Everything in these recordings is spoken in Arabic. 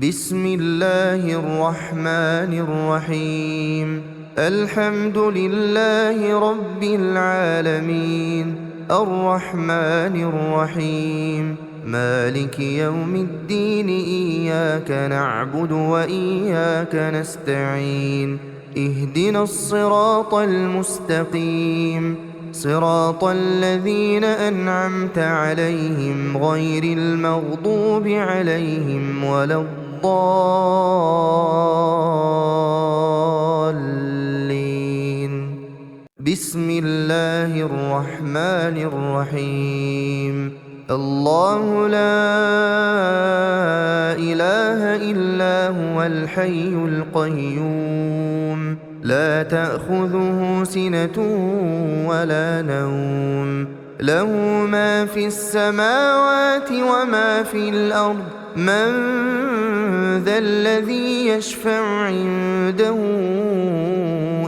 بسم الله الرحمن الرحيم. الحمد لله رب العالمين، الرحمن الرحيم، مالك يوم الدين. إياك نعبد وإياك نستعين. اهدنا الصراط المستقيم، صراط الذين أنعمت عليهم غير المغضوب عليهم ولا الضالين. بسم الله الرحمن الرحيم. الله لا إله إلا هو الحي القيوم، لا تأخذه سنة ولا نوم، له ما في السماوات وما في الأرض. من ذا الذي يشفع عنده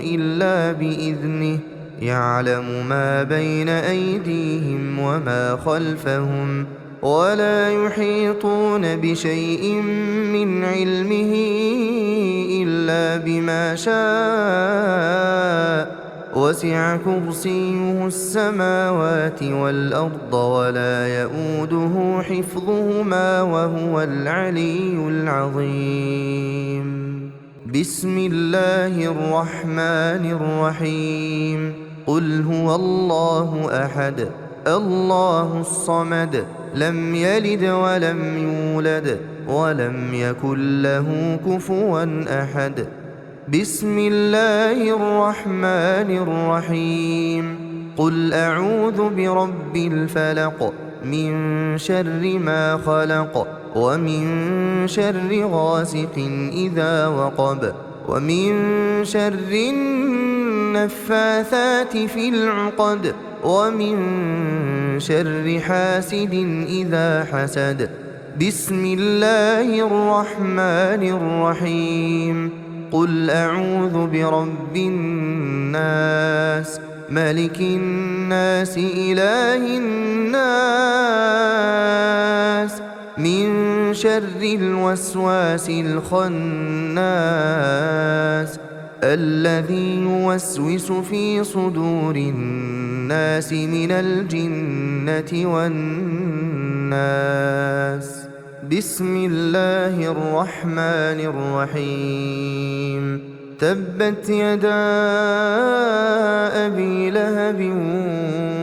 إلا بإذنه، يعلم ما بين أيديهم وما خلفهم، ولا يحيطون بشيء من علمه إلا بما شاء. وسع كرسيه السماوات والأرض ولا يئوده حفظهما وهو العلي العظيم. بسم الله الرحمن الرحيم. قل هو الله أحد، الله الصمد، لم يلد ولم يولد ولم يكن له كفوا أحد. بسم الله الرحمن الرحيم. قل أعوذ برب الفلق، من شر ما خلق، ومن شر غاسق إذا وقب، ومن شر النفاثات في العقد، ومن شر حاسد إذا حسد. بسم الله الرحمن الرحيم. قل أعوذ برب الناس، ملك الناس، إله الناس، من شر الوسواس الخناس، الذي يوسوس في صدور الناس من الجنة والناس. بسم الله الرحمن الرحيم. تبت يدا أبي لهب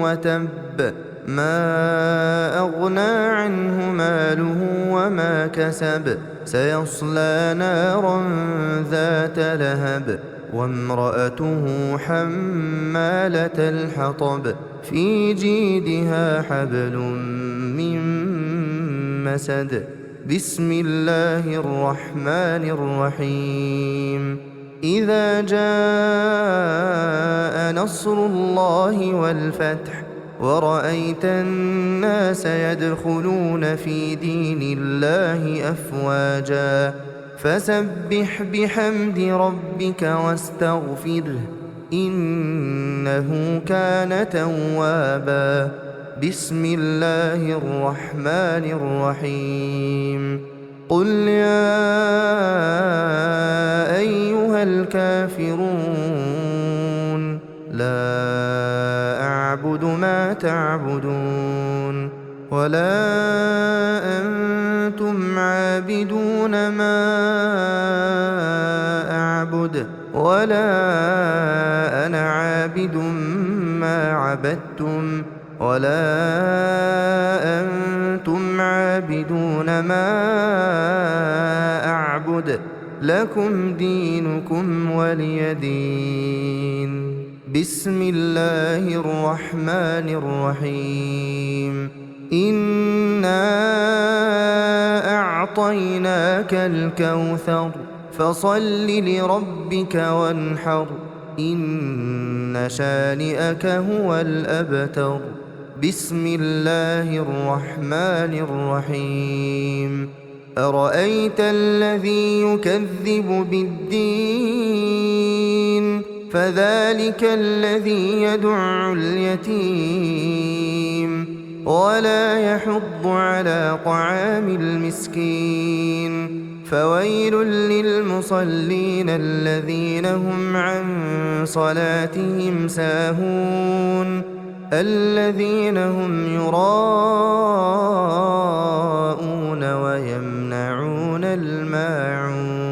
وتب، ما أغنى عنه ماله وما كسب، سيصلى نارا ذات لهب، وامرأته حمالة الحطب، في جيدها حبل من مسد. بسم الله الرحمن الرحيم. إذا جاء نصر الله والفتح، ورأيت الناس يدخلون في دين الله أفواجا، فسبح بحمد ربك واستغفره، إنه كان توابا. بسم الله الرحمن الرحيم. قل يا أيها الكافرون، لا أعبد ما تعبدون، ولا أنتم عابدون ما أعبد، ولا أنا عابد ما عبدتم، ولا أنتم عابدون ما أعبد، لكم دينكم ولي دين. بسم الله الرحمن الرحيم. إنا أعطيناك الكوثر، فصل لربك وانحر، إن شانئك هو الأبتر. بسم الله الرحمن الرحيم. أرأيت الذي يكذب بالدين، فذلك الذي يدع اليتيم ولا يحض على طعام المسكين، فويل للمصلين الذين هم عن صلاتهم ساهون الذين هم يراءون ويمنعون الماعون.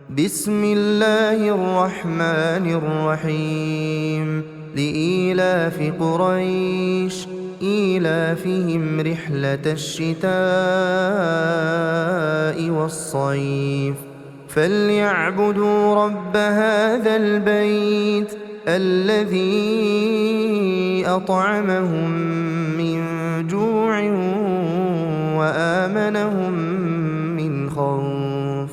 بسم الله الرحمن الرحيم. لإيلاف قريش إيلافهم رحلة الشتاء والصيف فليعبدوا رب هذا البيت الذي أطعمهم من جوع وآمنهم من خوف.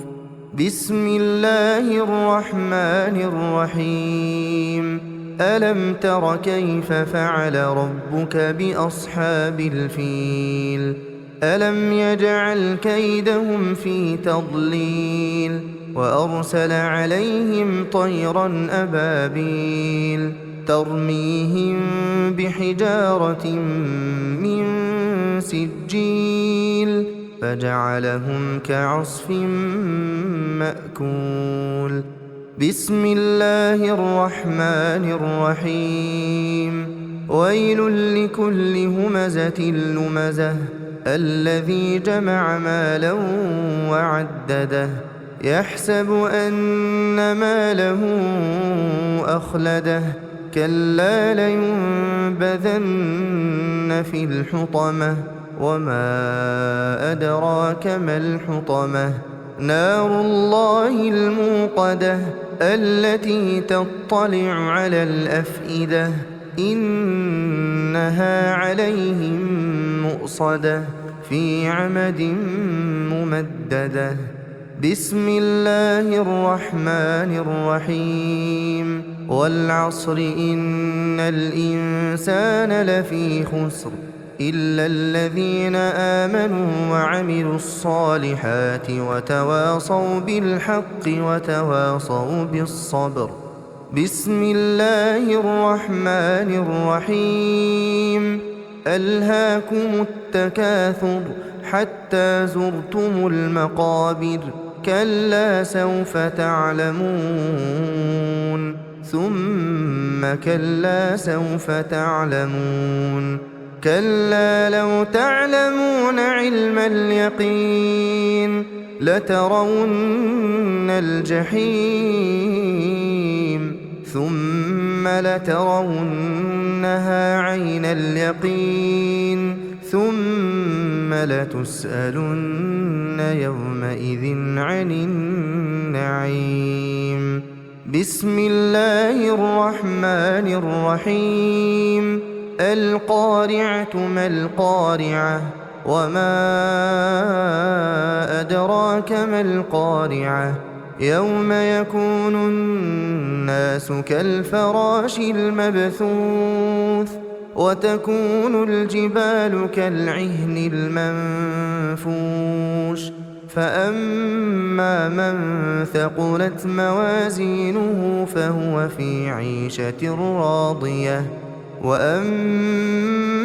بسم الله الرحمن الرحيم. ألم تر كيف فعل ربك بأصحاب الفيل ألم يجعل كيدهم في تضليل وأرسل عليهم طيرا أبابيل ترميهم بحجارة من سجيل فجعلهم كعصف مأكول. بسم الله الرحمن الرحيم. ويل لكل همزة لمزة الذي جمع مالا وعدده يحسب أن ماله أخلده كلا لينبذن في الحطمة وما أدراك ما الحطمة نار الله الموقدة التي تطلع على الأفئدة إنها عليهم مؤصدة في عمد ممددة. بسم الله الرحمن الرحيم. والعصر إن الإنسان لفي خسر إلا الذين آمنوا وعملوا الصالحات وتواصوا بالحق وتواصوا بالصبر. بسم الله الرحمن الرحيم. ألهاكم التكاثر حتى زرتم المقابر كلا سوف تعلمون ثم كلا سوف تعلمون كلا لو تعلمون علم اليقين لترون الجحيم ثم لترونها عين اليقين ثم لتسألن يومئذ عن النعيم. بسم الله الرحمن الرحيم. القارعة ما القارعة وما أدراك ما القارعة يوم يكون الناس كالفراش المبثوث وتكون الجبال كالعهن المنفوش فأما من ثقلت موازينه فهو في عيشة راضية وأما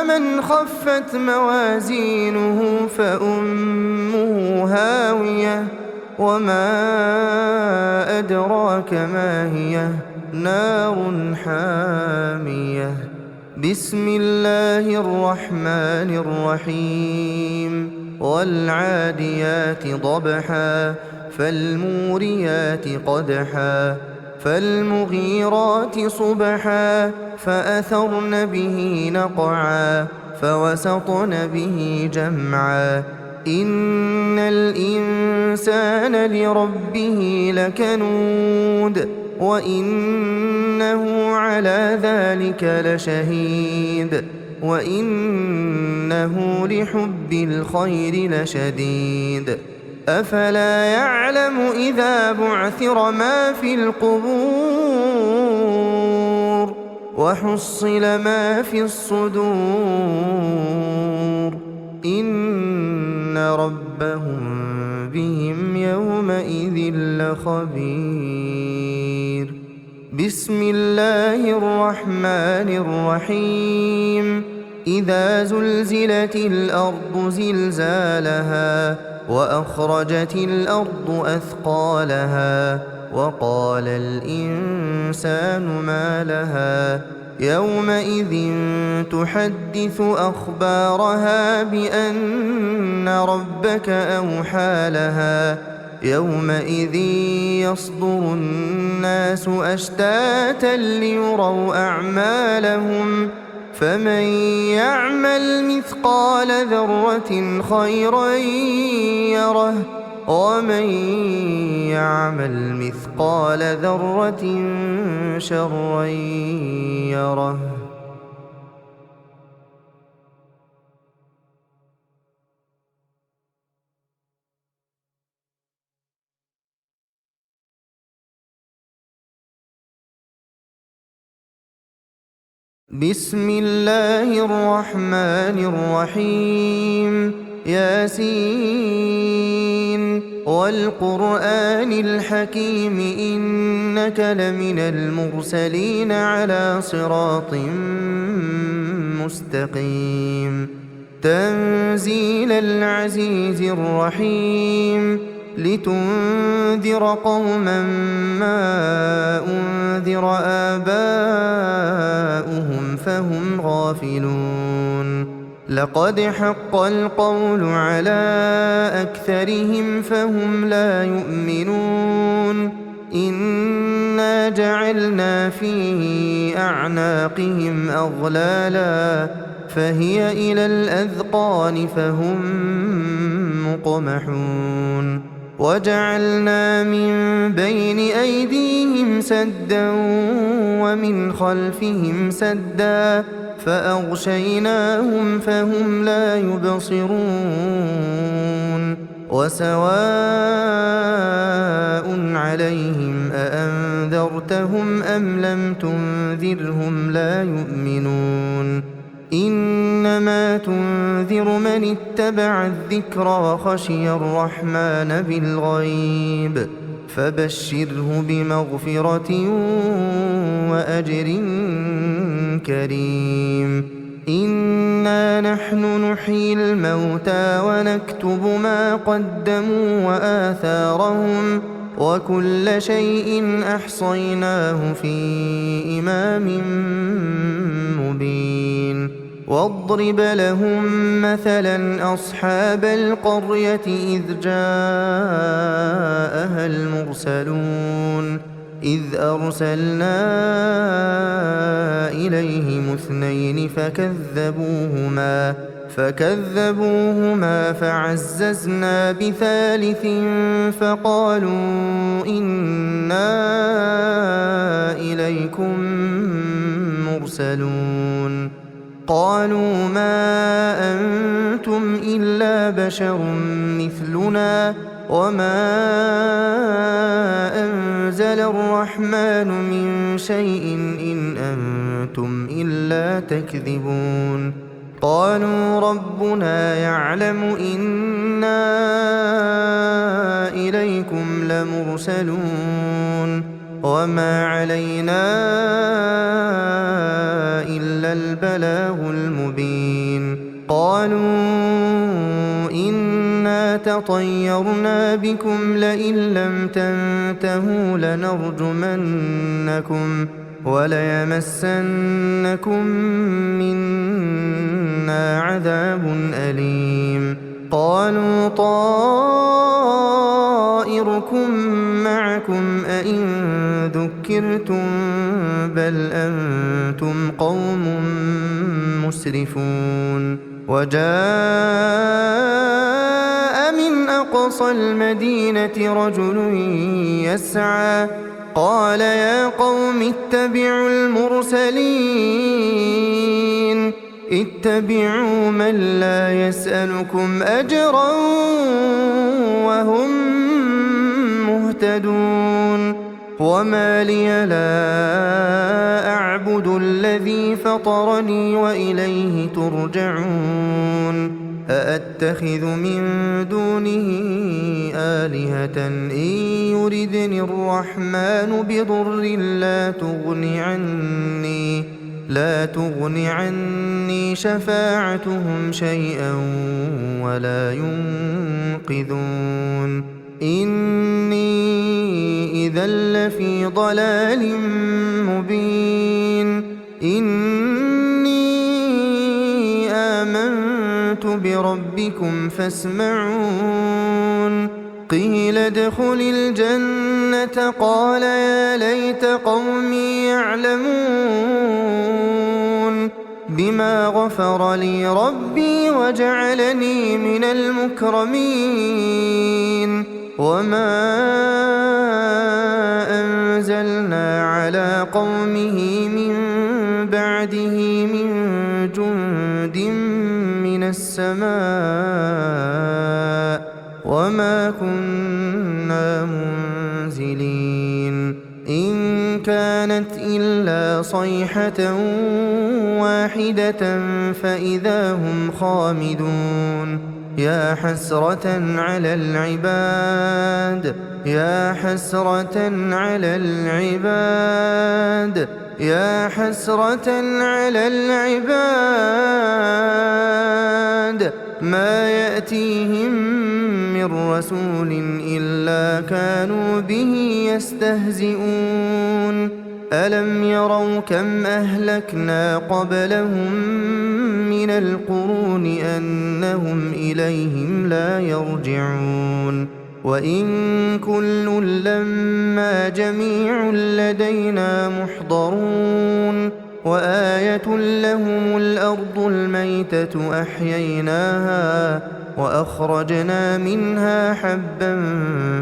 من خفت موازينه فأمه هاوية وما أدراك ما هي نار حامية. بسم الله الرحمن الرحيم. والعاديات ضبحا فالموريات قدحا فالمغيرات صبحا فأثرن به نقعا فوسطن به جمعا إن الإنسان لربه لكنود وإنه على ذلك لشهيد وإنه لحب الخير لشديد. أفلا يعلم إذا بعثر ما في القبور وحصل ما في الصدور إن ربهم بهم يومئذ لخبير. بسم الله الرحمن الرحيم. إذا زلزلت الأرض زلزالها وأخرجت الأرض أثقالها وقال الإنسان ما لها يومئذ تحدث أخبارها بأن ربك أوحى لها يومئذ يصدر الناس أشتاتا ليروا أعمالهم فمن يعمل مثقال ذرة خيرا يره ومن يعمل مثقال ذرة شرا يره. بسم الله الرحمن الرحيم ياسين والقرآن الحكيم إنك لمن المرسلين على صراط مستقيم تنزيل العزيز الرحيم لتنذر قوما ما أنذر آباؤهم فهم غافلون لقد حق القول على أكثرهم فهم لا يؤمنون إنا جعلنا في أعناقهم أغلالا فهي إلى الأذقان فهم مقمحون وجعلنا من بين أيديهم سدا ومن خلفهم سدا فأغشيناهم فهم لا يبصرون وسواء عليهم أأنذرتهم أم لم تنذرهم لا يؤمنون إنما تنذر من اتبع الذكر وخشي الرحمن بالغيب فبشره بمغفرة وأجر كريم إنا نحن نحيي الموتى ونكتب ما قدموا وآثارهم وكل شيء أحصيناه في إمام مبين واضرب لهم مثلا أصحاب القرية إذ جاءها المرسلون إذ أرسلنا إليهم اثنين فكذبوهما فعززنا بثالث فقالوا إنا إليكم مرسلون قالوا ما أنتم إلا بشر مثلنا وما أنزل الرحمن من شيء إن أنتم إلا تكذبون قالوا ربنا يعلم إنا إليكم لمرسلون وما علينا إلا البلاغ المبين قالوا إنا تطيرنا بكم لئن لم تنتهوا لنرجمنكم وليمسنكم منا عذاب أليم قالوا طائركم معكم أئن ذكرتم بل أنتم قوم مسرفون وجاء من أقصى المدينة رجل يسعى قال يا قوم اتبعوا المرسلين اتبعوا من لا يسألكم أجرا وهم مهتدون وما لي لا أعبد الذي فطرني وإليه ترجعون أأتخذ من دونه آلهة إن يردني الرحمن بضر لا تغن عني شفاعتهم شيئا ولا ينقذون إني إذا لفي ضلال مبين إني آمنت بربكم فاسمعون قيل ادخل الجنة قال يا ليت قومي يعلمون بما غفر لي ربي وجعلني من المكرمين وما أنزلنا على قومه من بعده من جند من السماء وما كنا منزلين إن كانت إلا صيحة واحدة فإذا هم خامدون يا حسرة على العباد يا حسرة على العباد يا حسرة على العباد ما يأتيهم من رسول إلا كانوا به يستهزئون ألم يروا كم أهلكنا قبلهم من القرون أنهم إليهم لا يرجعون وإن كل لما جميع لدينا محضرون وآية لهم الأرض الميتة أحييناها وأخرجنا منها حبا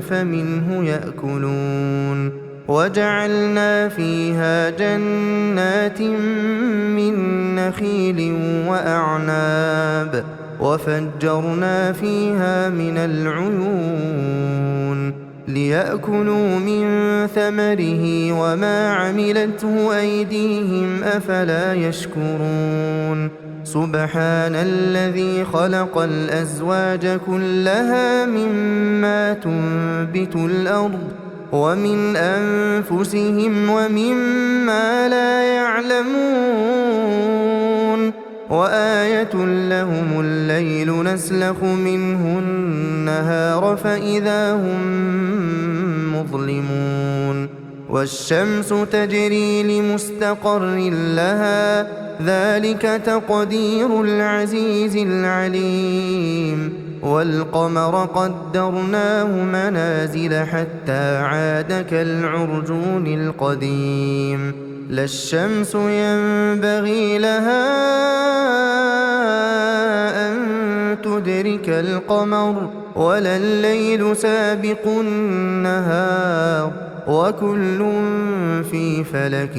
فمنه يأكلون وجعلنا فيها جنات من نخيل وأعناب وفجرنا فيها من العيون ليأكلوا من ثمره وما عملته أيديهم أفلا يشكرون سبحان الذي خلق الأزواج كلها مما تنبت الأرض ومن أنفسهم ومما لا يعلمون وآية لهم الليل نسلخ منه النهار فإذا هم مظلمون والشمس تجري لمستقر لها ذلك تقدير العزيز العليم والقمر قدرناه منازل حتى عاد كالعرجون القديم لا الشمس ينبغي لها أن تدرك القمر ولا الليل سابق النهار وكل في فلك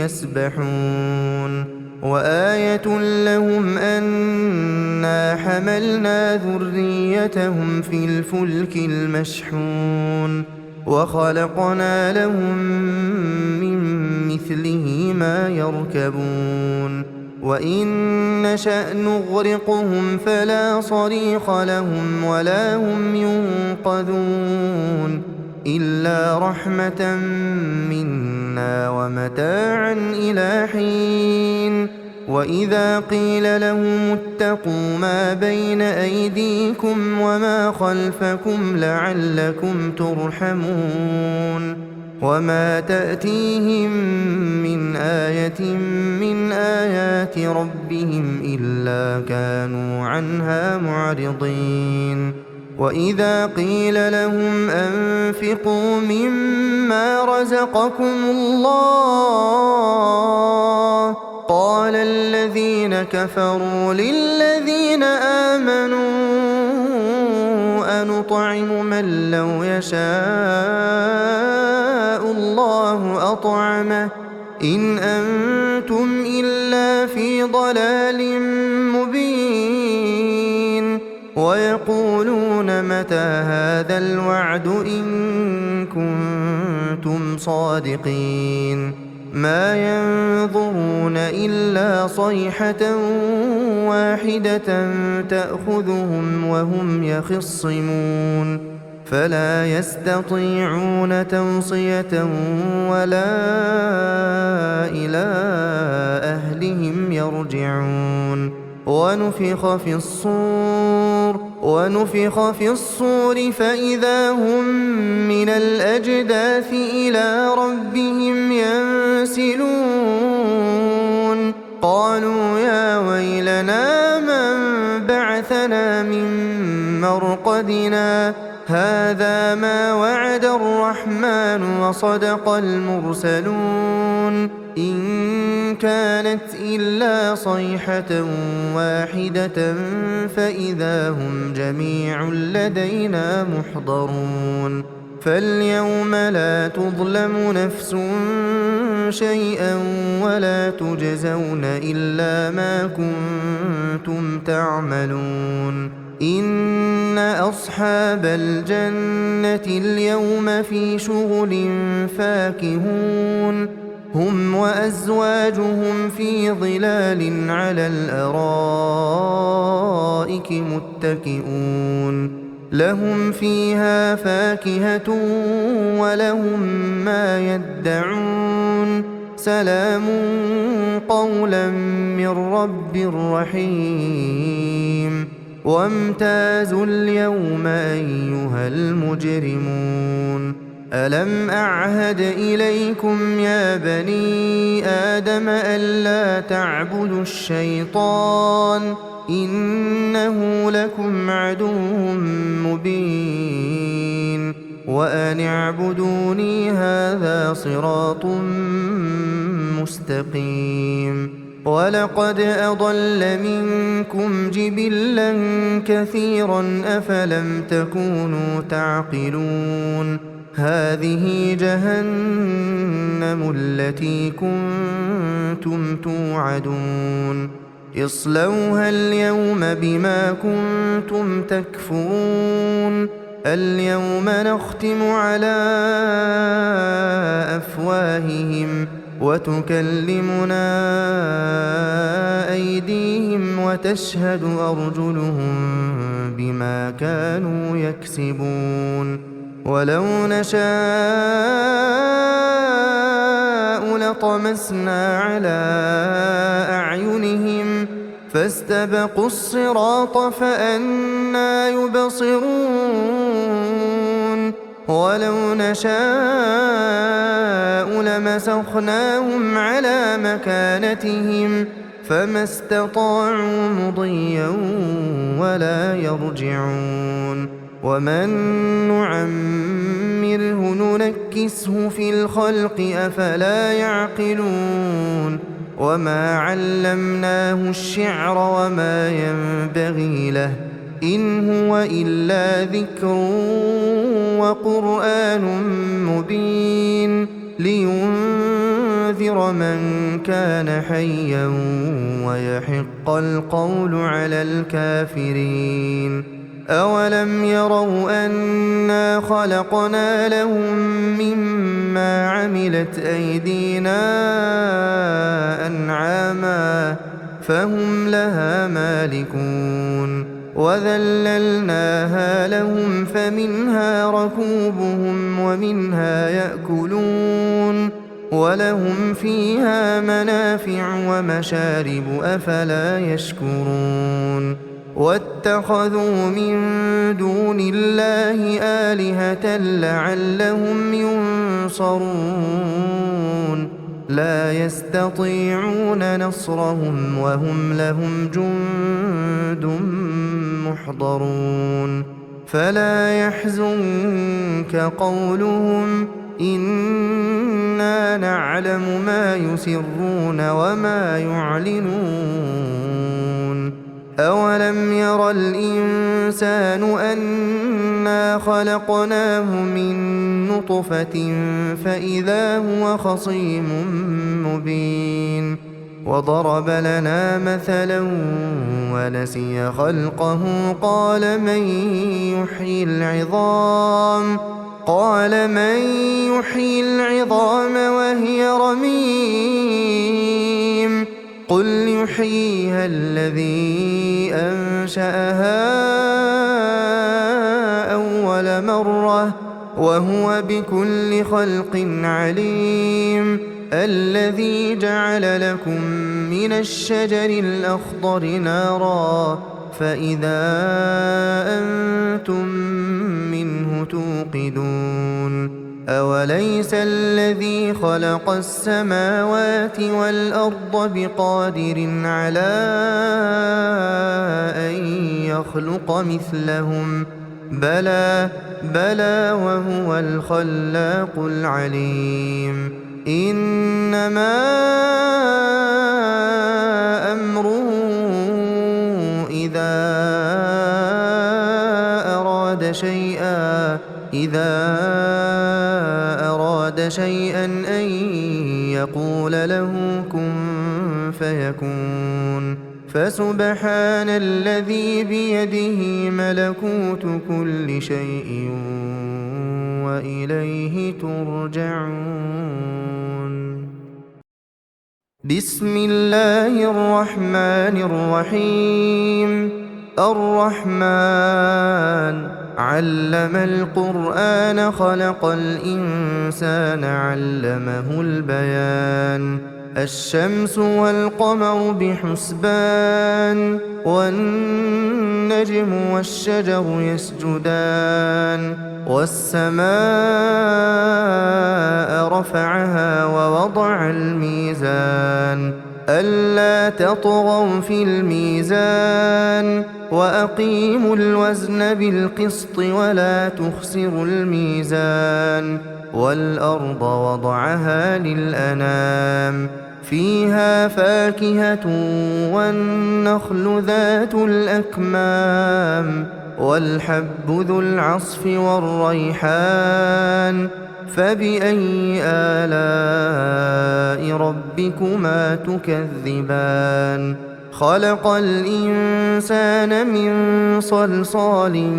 يسبحون وآية لهم أنا حملنا ذريتهم في الفلك المشحون وخلقنا لهم من مثله ما يركبون وإن نشأ نغرقهم فلا صريخ لهم ولا هم ينقذون إلا رحمة منا ومتاعا إلى حين وإذا قيل لهم اتقوا ما بين أيديكم وما خلفكم لعلكم ترحمون وما تأتيهم من آية من آيات ربهم إلا كانوا عنها معرضين وإذا قيل لهم أنفقوا مما رزقكم الله قال الذين كفروا للذين آمنوا أنطعم من لو يشاء الله أطعمه إن أنتم إلا في ضلال مبين ويقولون متى هذا الوعد إن كنتم صادقين ما ينظرون إلا صيحة واحدة تأخذهم وهم يخصمون فلا يستطيعون توصية ولا إلى أهلهم يرجعون. ونفخ في الصور فإذا هم من الأجداث إلى ربهم ينسلون. قالوا يا ويلنا من بعثنا من مرقدنا هذا ما وعد الرحمن وصدق المرسلون إن كانت إلا صيحة واحدة فإذا هم جميع لدينا محضرون. فاليوم لا تظلم نفس شيئا ولا تجزون إلا ما كنتم تعملون. إن أصحاب الجنة اليوم في شغل فاكهون هم وأزواجهم في ظلال على الأرائك متكئون لهم فيها فاكهة ولهم ما يدعون سلام قولا من رب رحيم. وامتازوا اليوم أيها المجرمون ألم أعهد إليكم يا بني آدم ألا تعبدوا الشيطان إنه لكم عدو مبين وأن اعبدوني هذا صراط مستقيم. ولقد أضل منكم جبلا كثيرا أفلم تكونوا تعقلون. هذه جهنم التي كنتم توعدون اصلوها اليوم بما كنتم تكفرون. اليوم نختم على أفواههم وتكلمنا أيديهم وتشهد أرجلهم بما كانوا يكسبون. ولو نشاء لطمسنا على أعينهم فاستبقوا الصراط فأنى يبصرون. ولو نشاء لمسخناهم على مكانتهم فما استطاعوا مضيا ولا يرجعون. ومن نعمره ننكسه في الخلق أفلا يعقلون. وما علمناه الشعر وما ينبغي له إن هو إلا ذكر وقرآن مبين لينذر من كان حيا ويحق القول على الكافرين. أولم يروا أنا خلقنا لهم مما عملت أيدينا أنعاما فهم لها مالكون وذللناها لهم فمنها ركوبهم ومنها يأكلون ولهم فيها منافع ومشارب أفلا يشكرون. واتخذوا من دون الله آلهة لعلهم ينصرون لا يستطيعون نصرهم وهم لهم جند محضرون. فلا يحزنك قولهم إنا نعلم ما يسرون وما يعلنون. أولم ير الإنسان أنا خلقناه من نطفة فإذا هو خصيم مبين. وضرب لنا مثلا ونسي خلقه قال من يحيي العظام وهي رميم قل يحييها الذي أنشأها أول مثقال مرة وهو بكل خلق عليم. الذي جعل لكم من الشجر الأخضر نارا فإذا أنتم منه توقدون. أوليس الذي خلق السماوات والأرض بقادر على أن يخلق مثلهم؟ بلى وهو الخلاق العليم. إنما أمره إذا أراد شيئا أن يقول له كن فيكون. فسبحان الذي بيده ملكوت كل شيء وإليه ترجعون. بسم الله الرحمن الرحيم. الرحمن علم القرآن خلق الإنسان علمه البيان. الشمس والقمر بحسبان والنجم والشجر يسجدان والسماء رفعها ووضع الميزان ألا تطغوا في الميزان وأقيموا الوزن بالقسط ولا تخسروا الميزان. والأرض وضعها للأنام فيها فاكهة والنخل ذات الأكمام والحب ذو العصف والريحان. فبأي آلاء ربكما تكذبان؟ خلق الإنسان من صلصال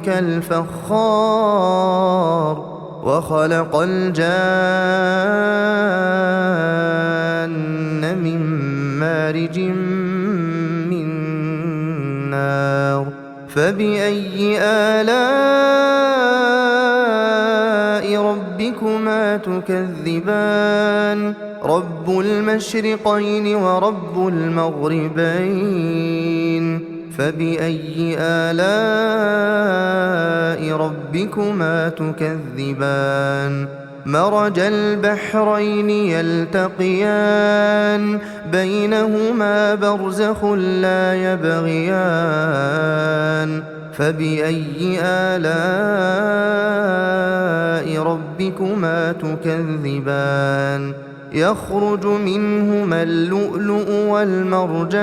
كالفخار وخلق الجان من مارج من نار. فبأي آلاء ربكما تكذبان؟ رب المشرقين ورب المغربين. فبأي آلاء ربكما تكذبان؟ مرج البحرين يلتقيان بينهما برزخ لا يبغيان. فبأي آلاء ربكما تكذبان؟ يخرج منهما اللؤلؤ والمرجان.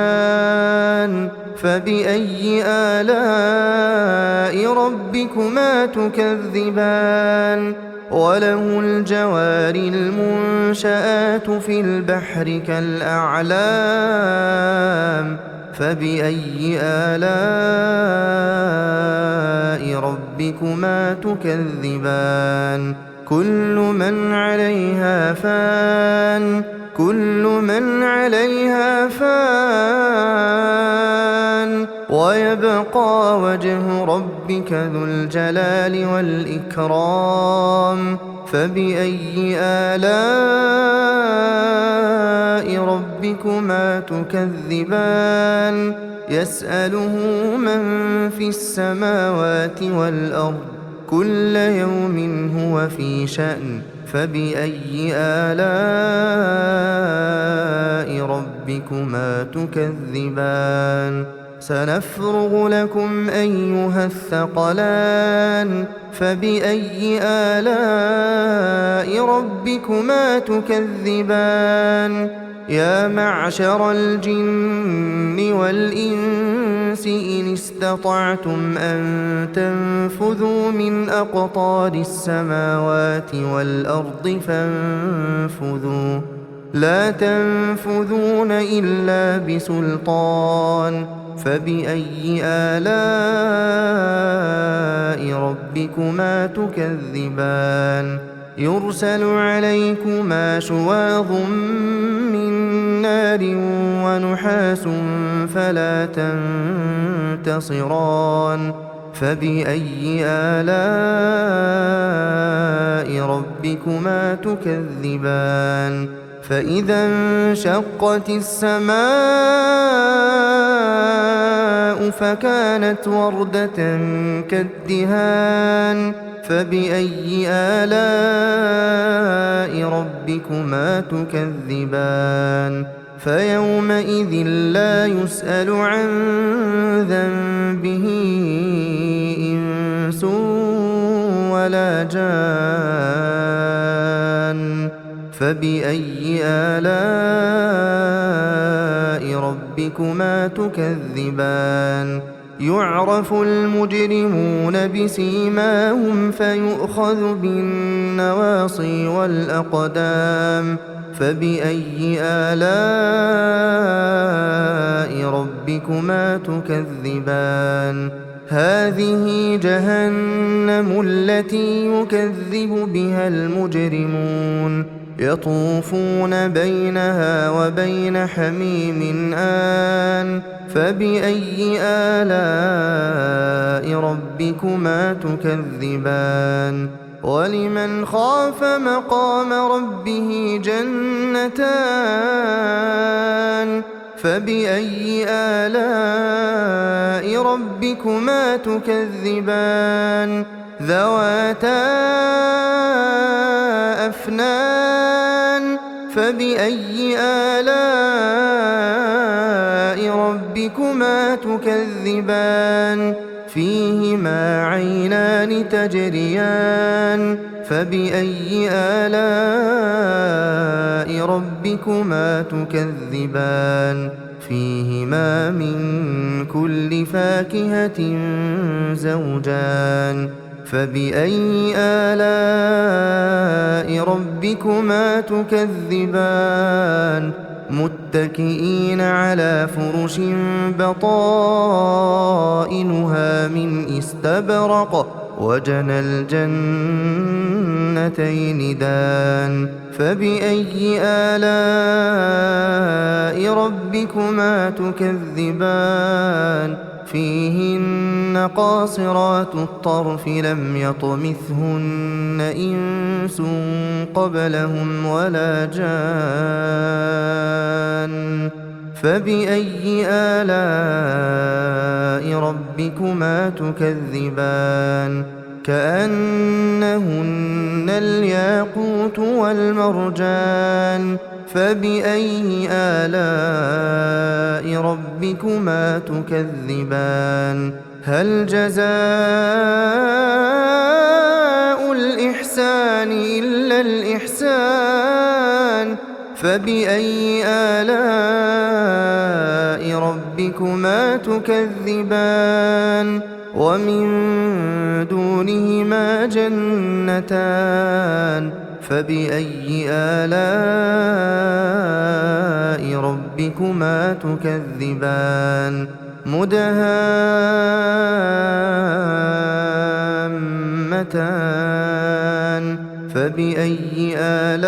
فبأي آلاء ربكما تكذبان؟ وله الجوار المنشآت في البحر كالأعلام. فبأي آلاء ربكما تكذبان؟ كل من عليها فان ويبقى وجه ربك ذو الجلال والإكرام. فبأي آلاء ربكما تكذبان؟ يسأله من في السماوات والأرض كل يوم هو في شأن. فبأي آلاء ربكما تكذبان؟ سنفرغ لكم أيها الثقلان. فبأي آلاء ربكما تكذبان؟ يا معشر الجن والإنس إن استطعتم أن تنفذوا من أقطار السماوات والأرض فانفذوا لا تنفذون إلا بسلطان. فبأي آلاء ربكما تكذبان؟ يرسل عليكما شواظ من نار ونحاس فلا تنتصران. فبأي آلاء ربكما تكذبان فإذا انشقت السماء فكانت وردة كالدهان فبأي آلاء ربكما تكذبان فيومئذ لا يسأل عن ذنبه إنس ولا جان فبأي آلاء ربكما تكذبان يعرف المجرمون بسيماهم فيؤخذ بالنواصي والأقدام فبأي آلاء ربكما تكذبان هذه جهنم التي يكذب بها المجرمون يطوفون بينها وبين حميم آن فبأي آلاء ربكما تكذبان ولمن خاف مقام ربه جنتان فبأي آلاء ربكما تكذبان ذواتا أفنان فبأي آلاء ربكما تكذبان فيهما عينان تجريان فبأي آلاء ربكما تكذبان فيهما من كل فاكهة زوجان فبأي آلاء ربكما تكذبان متكئين على فرش بطائنها من استبرق وجنى الجنتين دان فبأي آلاء ربكما تكذبان فيهن قاصرات الطرف لم يطمثهن إنس قبلهم ولا جان فبأي آلاء ربكما تكذبان كأنهن الياقوت والمرجان فبأي آلاء ربكما تكذبان هل جزاء الإحسان إلا الإحسان فبأي آلاء ربكما تكذبان ومن دونهما جنتان فبأي آلاء ربكما تكذبان مدهامتان فبأي آلاء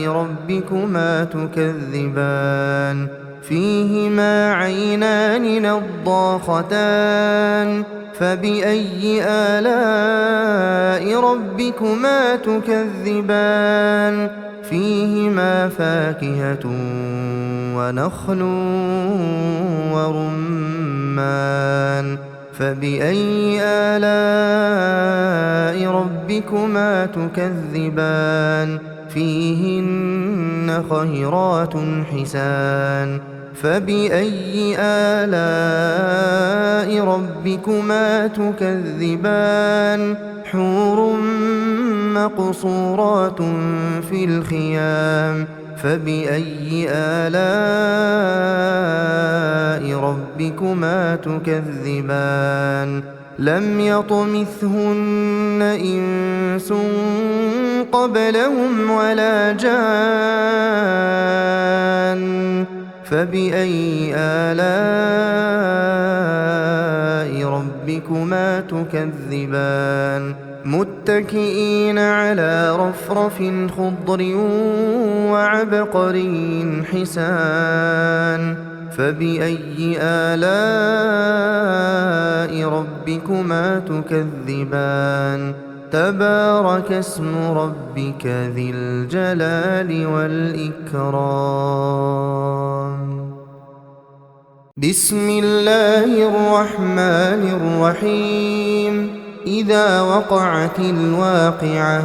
ربكما تكذبان فيهما عينان نضاختان فبأي آلاء ربكما تكذبان فيهما فاكهة ونخل ورمان فبأي آلاء ربكما تكذبان فيهن خيرات حسان فبأي آلاء ربكما تكذبان حور مقصورات في الخيام فبأي آلاء ربكما تكذبان لم يطمثهن إنس قبلهم ولا جان فبأي آلاء ربكما تكذبان متكئين على رفرف خضر وعبقري حسان فبأي آلاء ربكما تكذبان تبارك اسم ربك ذي الجلال والإكرام بسم الله الرحمن الرحيم إذا وقعت الواقعة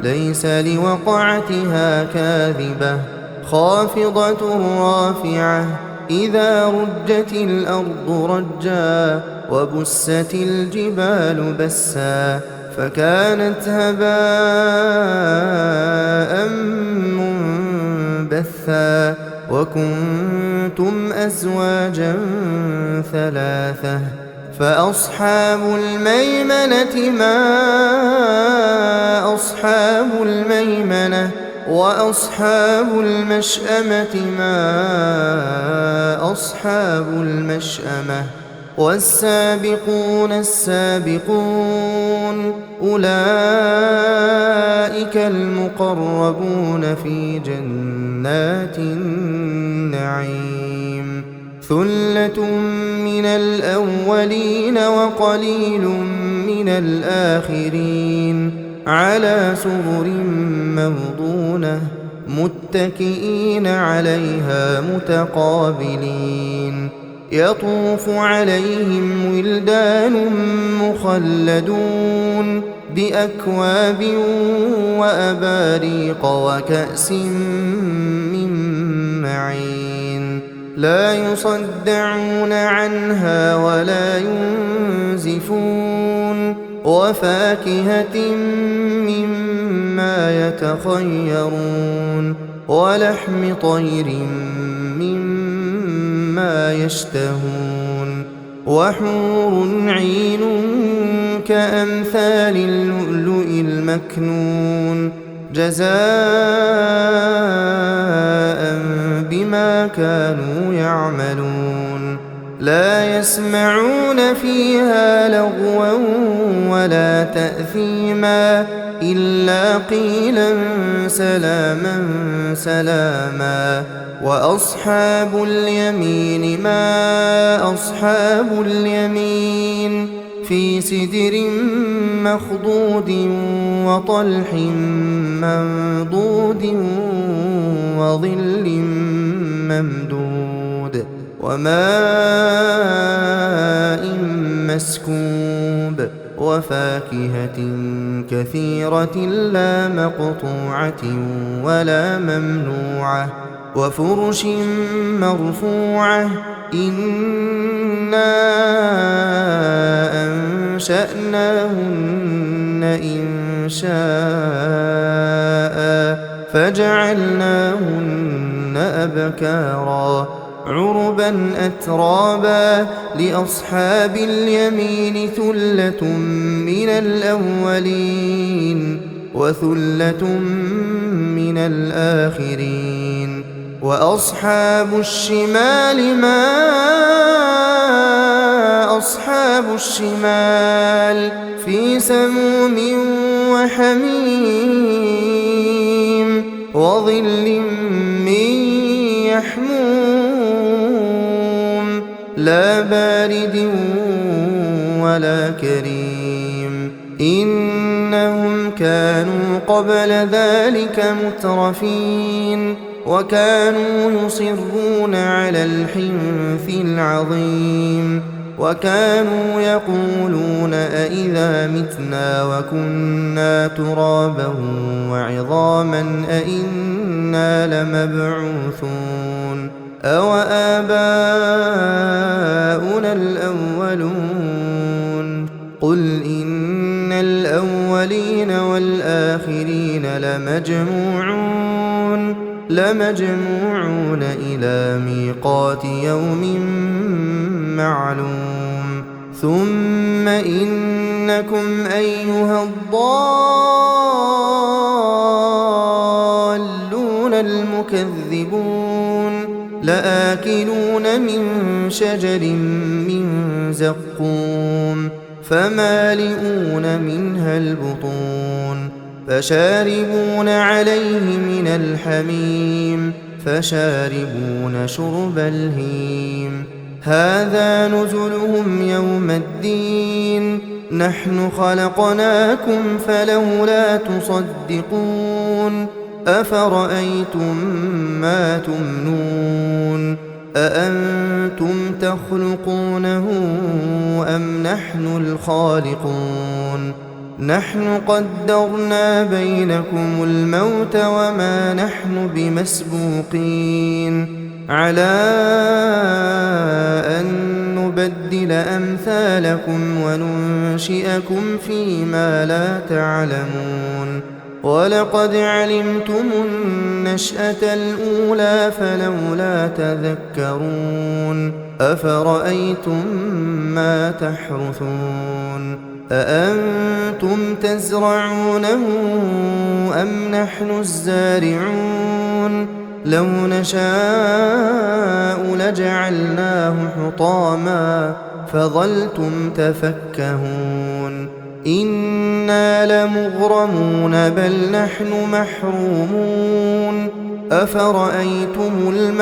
ليس لوقعتها كاذبة خافضة رافعة إذا رجت الأرض رجا وبست الجبال بسا فكانت هباء منبثا وكنتم أزواجا ثلاثة فأصحاب الميمنة ما أصحاب الميمنة وأصحاب المشأمة ما أصحاب المشأمة والسابقون السابقون أولئك المقربون في جنات النعيم ثلة من الأولين وقليل من الآخرين على سرر موضونة متكئين عليها متقابلين يطوف عليهم ولدان مخلدون بأكواب وأباريق وكأس من معين لا يصدعون عنها ولا ينزفون وفاكهة مما يتخيرون ولحم طير مما يشتهون وحور عين كأمثال اللؤلؤ المكنون جزاء بما كانوا يعملون لا يسمعون فيها لغوا ولا تأثيما إلا قيلا سلاما سلاما وأصحاب اليمين ما أصحاب اليمين في سدر مخضود وطلح منضود وظل ممدود وماء مسكوب وفاكهة كثيرة لا مقطوعة ولا ممنوعة وفرش مرفوعة إنا أنشأناهن إنشاء فجعلناهن أبكارا عربا أترابا لأصحاب اليمين ثلة من الأولين وثلة من الآخرين وأصحاب الشمال ما أصحاب الشمال في سموم وحميم وظل من يحموم لا بارد ولا كريم إنهم كانوا قبل ذلك مترفين وكانوا يصرون على الحنث العظيم وكانوا يقولون أئذا متنا وكنا ترابا وعظاما أئنا لمبعوثون أو آباؤنا الأولون قل إن الأولين والآخرين لمجموعون إلى ميقات يوم معلوم ثم إنكم أيها الضالون المكذبون لآكلون من شجر من زقوم فمالئون منها البطون فشاربون عليه من الحميم فشاربون شرب الهيم هذا نزلهم يوم الدين نحن خلقناكم فلولا تصدقون أفرأيتم ما تمنون أأنتم تخلقونه أم نحن الخالقون نحن قدرنا بينكم الموت وما نحن بمسبوقين على أن نبدل أمثالكم وننشئكم فيما لا تعلمون ولقد علمتم النشأة الأولى فلولا تذكرون أفرأيتم ما تحرثون أأنتم تزرعونه أم نحن الزارعون لو نشاء لجعلناه حطاما فظلتم تفكهون إنا لمغرمون بل نحن محرومون أفرأيتم الماء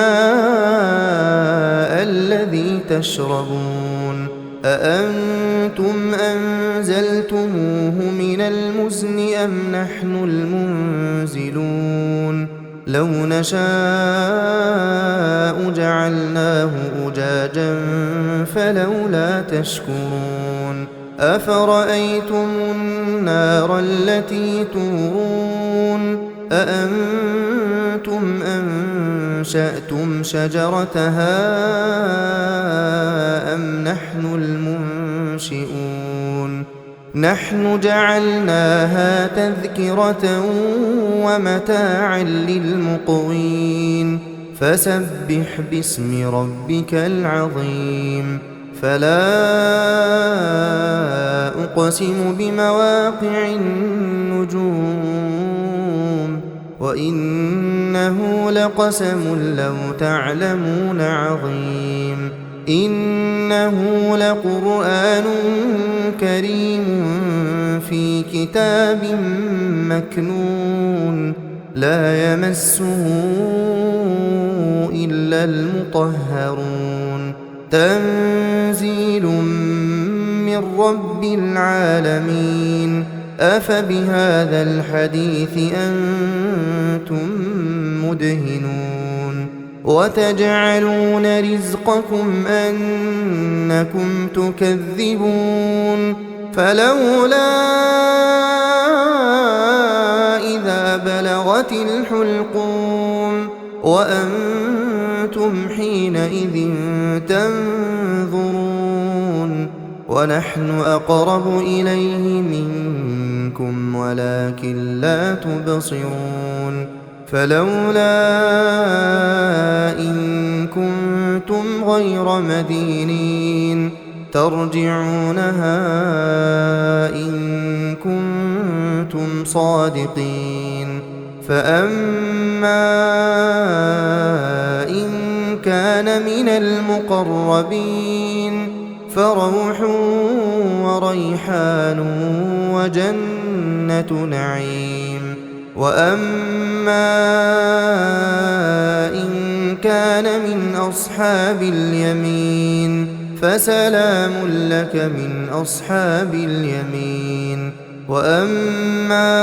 الذي تشربون أأنتم أنزلتموه من المزن أم نحن المنزلون لو نشاء جعلناه أجاجا فلولا تشكرون أفرأيتم النار التي تورون أأنتم أنشأتم شجرتها أم نحن المنشئون نحن جعلناها تذكرة ومتاعا للمقوين فسبح باسم ربك العظيم فلا أقسم بمواقع النجوم وإنه لقسم لو تعلمون عظيم إنه لقرآن كريم في كتاب مكنون لا يمسه إلا المطهرون تنزيل من رب العالمين أفبهذا الحديث أنتم مدهنون وتجعلون رزقكم أنكم تكذبون فلولا إذا بلغت الحلقوم وأنتم حينئذ تنظرون ونحن أقرب إليه منكم ولكن لا تبصرون فلولا إن كنتم غير مدينين ترجعونها إن كنتم صادقين فأما إن كان من المقربين فروح وريحان وجنة نعيم وأما إن كان من أصحاب اليمين فسلام لك من أصحاب اليمين وأما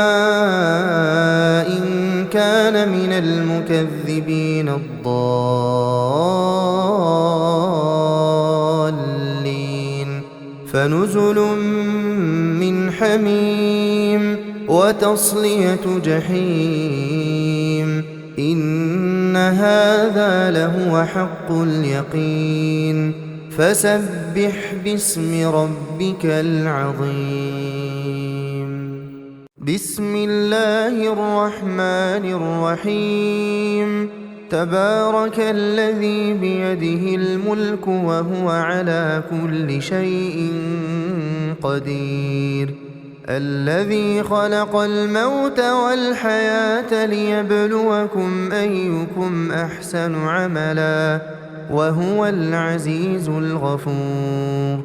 إن كان من المكذبين الضالين فنزل من حميم وتصلية جحيم إن هذا لهو حق اليقين فسبح باسم ربك العظيم بسم الله الرحمن الرحيم تبارك الذي بيده الملك وهو على كل شيء قدير الذي خلق الموت والحياة ليبلوكم أيكم أحسن عملا وهو العزيز الغفور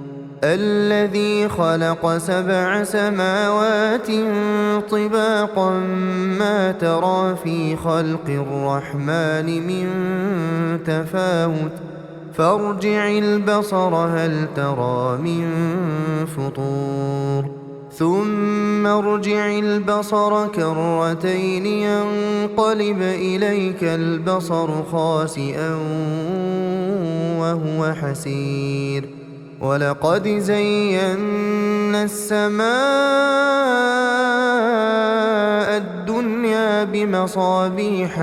الذي خلق 7 سماوات طباقا ما ترى في خلق الرحمن من تفاوت فارجع البصر هل ترى من فطور ثم ارجع البصر كرتين ينقلب إليك البصر خاسئا وهو حسير ولقد زينا السماء الدنيا بمصابيح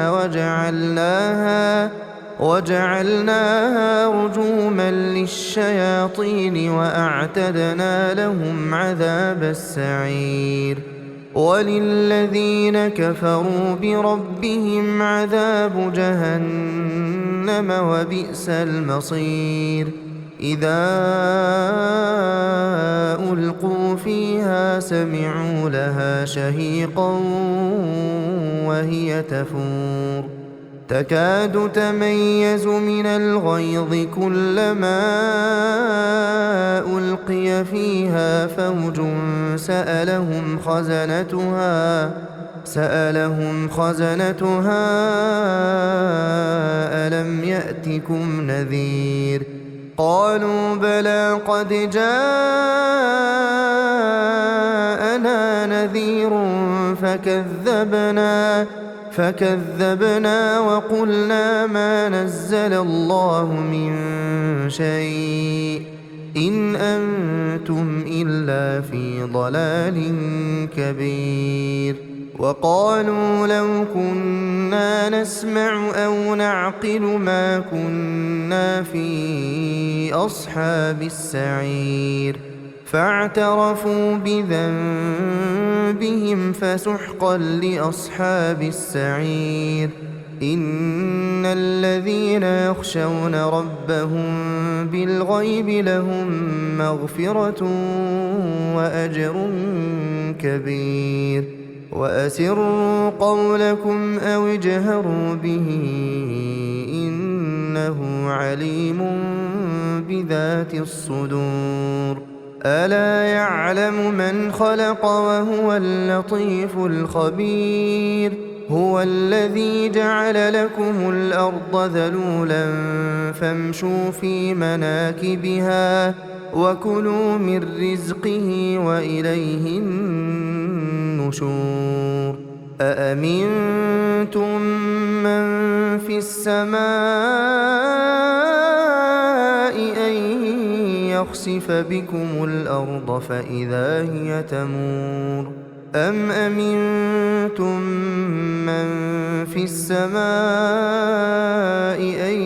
وجعلناها رجوما للشياطين وأعتدنا لهم عذاب السعير وللذين كفروا بربهم عذاب جهنم وبئس المصير إذا ألقوا فيها سمعوا لها شهيقا وهي تفور تكاد تميز من الغيظ كلما ألقي فيها فوج سألهم خزنتها ألم يأتكم نذير قالوا بلى قد جاءنا نذير فكذبنا وقلنا ما نزل الله من شيء إن أنتم إلا في ضلال كبير وقالوا لو كنا نسمع أو نعقل ما كنا في أصحاب السعير فاعترفوا بذنبهم فسحقا لأصحاب السعير إن الذين يخشون ربهم بالغيب لهم مغفرة وأجر كبير وأسروا قولكم أو اجهروا به إنه عليم بذات الصدور ألا يعلم من خلق وهو اللطيف الخبير هو الذي جعل لكم الأرض ذلولا فامشوا في مناكبها وكلوا من رزقه وإليه النشور أأمنتم من في السماء أن يخسف بكم الأرض فإذا هي تمور أم أمنتم من في السماء أن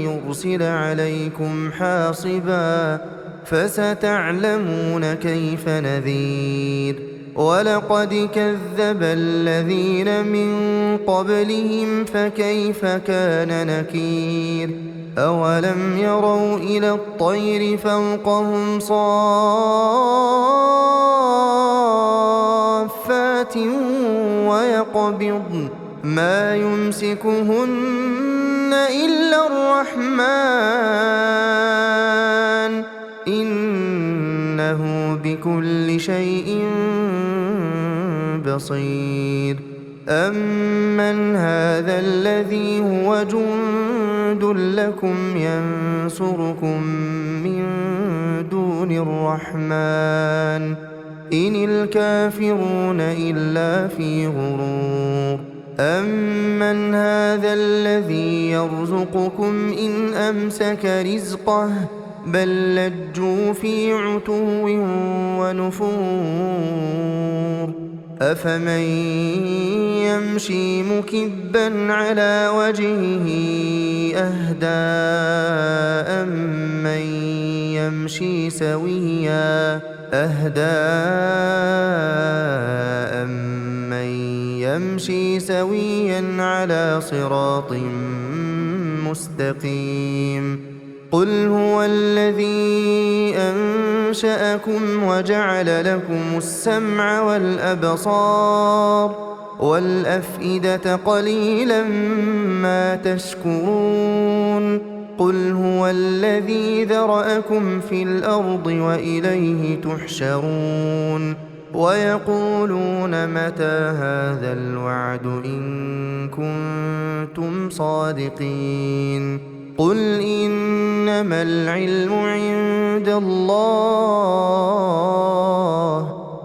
يرسل عليكم حاصبا فستعلمون كيف نذير ولقد كذب الذين من قبلهم فكيف كان نكير أولم يروا إلى الطير فوقهم صافات ويقبضن ما يمسكهن إلا الرحمن إنه بكل شيء بصير أمن هذا الذي هو جند لكم ينصركم من دون الرحمن إن الكافرون إلا في غرور أمن هذا الذي يرزقكم إن أمسك رزقه بل لجوا في عتو ونفور أفمن يمشي مكبا على وجهه أهدى أمن يمشي سويا على صراط مستقيم قل هو الذي أنشأكم وجعل لكم السمع والأبصار والأفئدة قليلا ما تشكرون قل هو الذي ذرأكم في الأرض وإليه تحشرون ويقولون متى هذا الوعد إن كنتم صادقين قل إنما العلم عند الله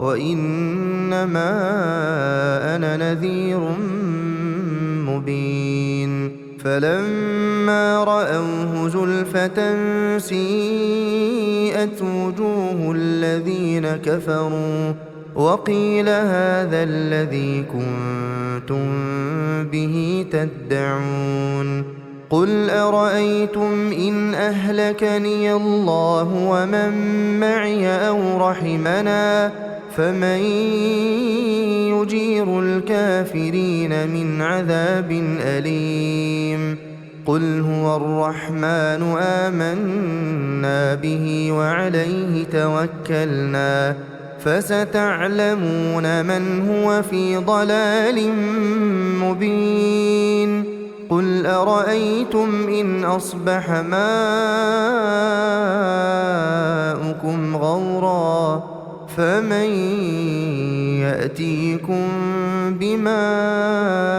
وإنما أنا نذير مبين فلما رأوه زلفة سيئت وجوه الذين كفروا وقيل هذا الذي كنتم به تدعون قل أرأيتم إن أهلكني الله ومن معي أو رحمنا فمن يجير الكافرين من عذاب أليم قل هو الرحمن آمنا به وعليه توكلنا فستعلمون من هو في ضلال مبين قل أرأيتم إن أصبح ماؤكم غورا فمن يأتيكم بماء